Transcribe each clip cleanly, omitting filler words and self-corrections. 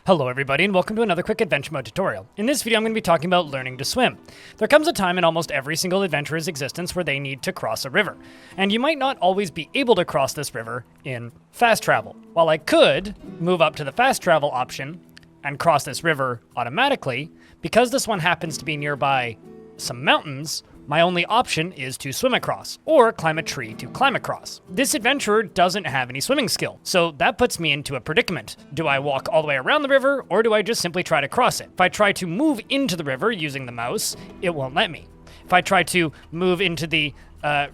Hello everybody and welcome to another quick adventure mode tutorial. In this video I'm going to be talking about learning to swim. There comes a time in almost every single adventurer's existence where they need to cross a river, and you might not always be able to cross this river in fast travel. While I could move up to the fast travel option and cross this river automatically, because this one happens to be nearby some mountains, my only option is to swim across, or climb a tree to climb across. This adventurer doesn't have any swimming skill, so that puts me into a predicament. Do I walk all the way around the river, or do I just simply try to cross it? If I try to move into the river using the mouse, it won't let me. If I try to move into the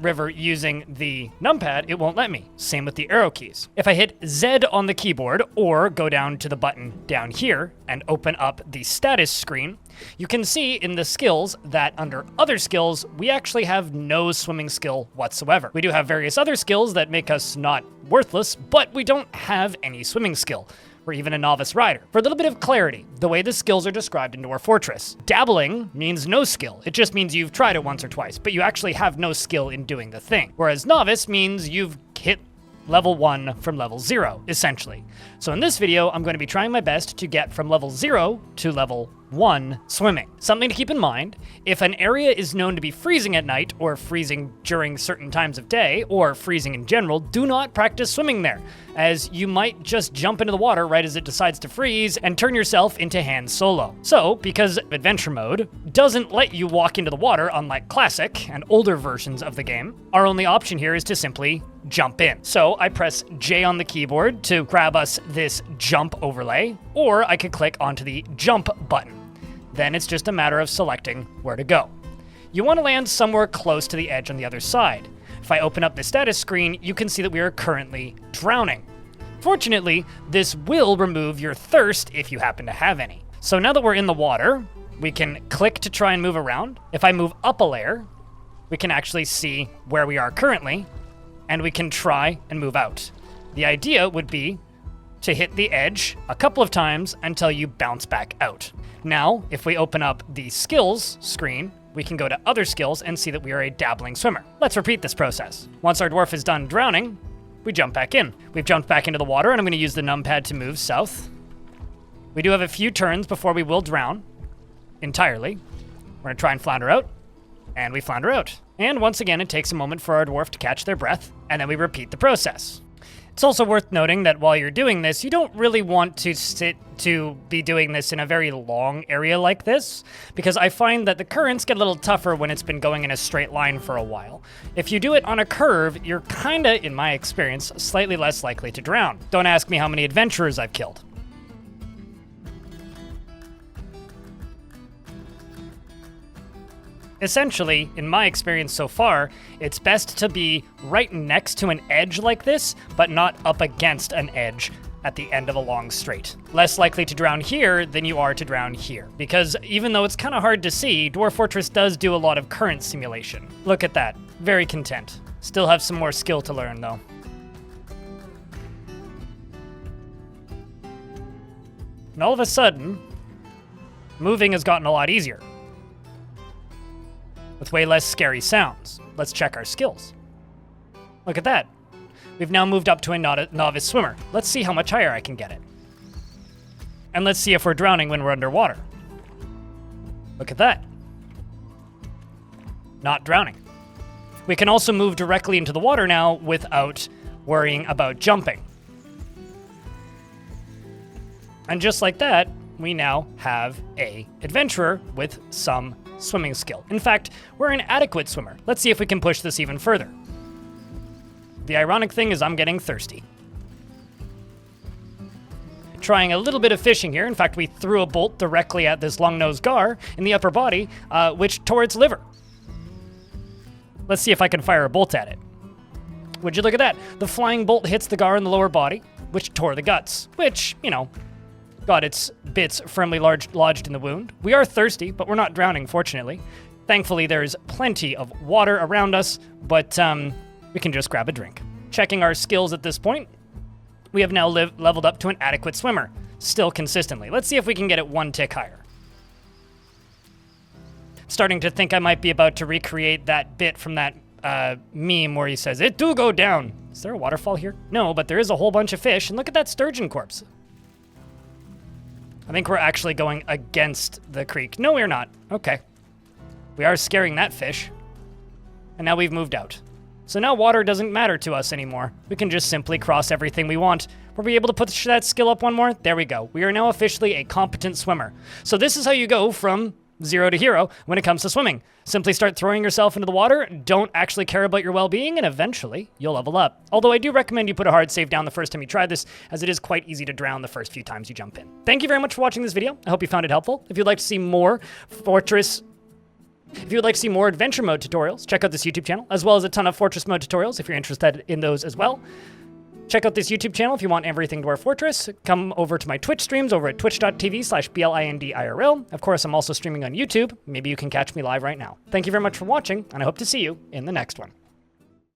river using the numpad, it won't let me. Same with the arrow keys. If I hit Z on the keyboard or go down to the button down here and open up the status screen, you can see in the skills that under other skills, we actually have no swimming skill whatsoever. We do have various other skills that make us not worthless, but we don't have any swimming skill. Or even a novice rider. For a little bit of clarity, the way the skills are described in Dwarf Fortress. Dabbling means no skill. It just means you've tried it once or twice, but you actually have no skill in doing the thing. Whereas novice means you've hit level 1 from level 0, essentially. So in this video, I'm going to be trying my best to get from level 0 to level 1 swimming. Something to keep in mind, if an area is known to be freezing at night, or freezing during certain times of day, or freezing in general, do not practice swimming there, as you might just jump into the water right as it decides to freeze and turn yourself into Han Solo. So, because adventure mode doesn't let you walk into the water, unlike classic and older versions of the game, our only option here is to simply jump in. So I press J on the keyboard to grab us this jump overlay, or I could click onto the jump button. Then it's just a matter of selecting where to go. You want to land somewhere close to the edge on the other side. If I open up the status screen, you can see that we are currently drowning. Fortunately, this will remove your thirst if you happen to have any. So now that we're in the water, we can click to try and move around. If I move up a layer, we can actually see where we are currently, and we can try and move out. The idea would be to hit the edge a couple of times until you bounce back out. Now, if we open up the skills screen, we can go to other skills and see that we are a dabbling swimmer. Let's repeat this process. Once our dwarf is done drowning, we jump back in. We've jumped back into the water, and I'm going to use the numpad to move south. We do have a few turns before we will drown entirely. We're going to try and flounder out, and we flounder out. And once again, it takes a moment for our dwarf to catch their breath, and then we repeat the process. It's also worth noting that while you're doing this, you don't really want to be doing this in a very long area like this, because I find that the currents get a little tougher when it's been going in a straight line for a while. If you do it on a curve, you're kinda, in my experience, slightly less likely to drown. Don't ask me how many adventurers I've killed. Essentially, in my experience so far, it's best to be right next to an edge like this, but not up against an edge at the end of a long straight. Less likely to drown here than you are to drown here, because even though it's kind of hard to see, Dwarf Fortress does do a lot of current simulation. Look at that. Very content. Still have some more skill to learn, though. And all of a sudden, moving has gotten a lot easier, with way less scary sounds. Let's check our skills. Look at that. We've now moved up to a novice swimmer. Let's see how much higher I can get it. And let's see if we're drowning when we're underwater. Look at that. Not drowning. We can also move directly into the water now without worrying about jumping. And just like that, we now have an adventurer with some swimming skill. In fact, we're an adequate swimmer. Let's see if we can push this even further. The ironic thing is I'm getting thirsty. Trying a little bit of fishing here. In fact, we threw a bolt directly at this long-nosed gar in the upper body, which tore its liver. Let's see if I can fire a bolt at it. Would you look at that? The flying bolt hits the gar in the lower body, which tore the guts, which, you know, got its bits firmly lodged in the wound. We are thirsty, but we're not drowning, fortunately. Thankfully, there's plenty of water around us, but we can just grab a drink. Checking our skills at this point, we have now leveled up to an adequate swimmer, still consistently. Let's see if we can get it one tick higher. Starting to think I might be about to recreate that bit from that meme where he says, "It do go down." Is there a waterfall here? No, but there is a whole bunch of fish, and look at that sturgeon corpse. I think we're actually going against the creek. No, we're not. Okay. We are scaring that fish. And now we've moved out. So now water doesn't matter to us anymore. We can just simply cross everything we want. Were we able to put that skill up one more? There we go. We are now officially a competent swimmer. So this is how you go from 0 to hero when it comes to swimming. Simply start throwing yourself into the water, don't actually care about your well-being, and eventually you'll level up. Although I do recommend you put a hard save down the first time you try this, as it is quite easy to drown the first few times you jump in. Thank you very much for watching this video. I hope you found it helpful. If you'd like to see more adventure mode tutorials, check out this YouTube channel, as well as a ton of Fortress mode tutorials if you're interested in those as well. Check out this YouTube channel if you want everything Dwarf Fortress. Come over to my Twitch streams over at twitch.tv/BLINDIRL. Of course, I'm also streaming on YouTube. Maybe you can catch me live right now. Thank you very much for watching, and I hope to see you in the next one.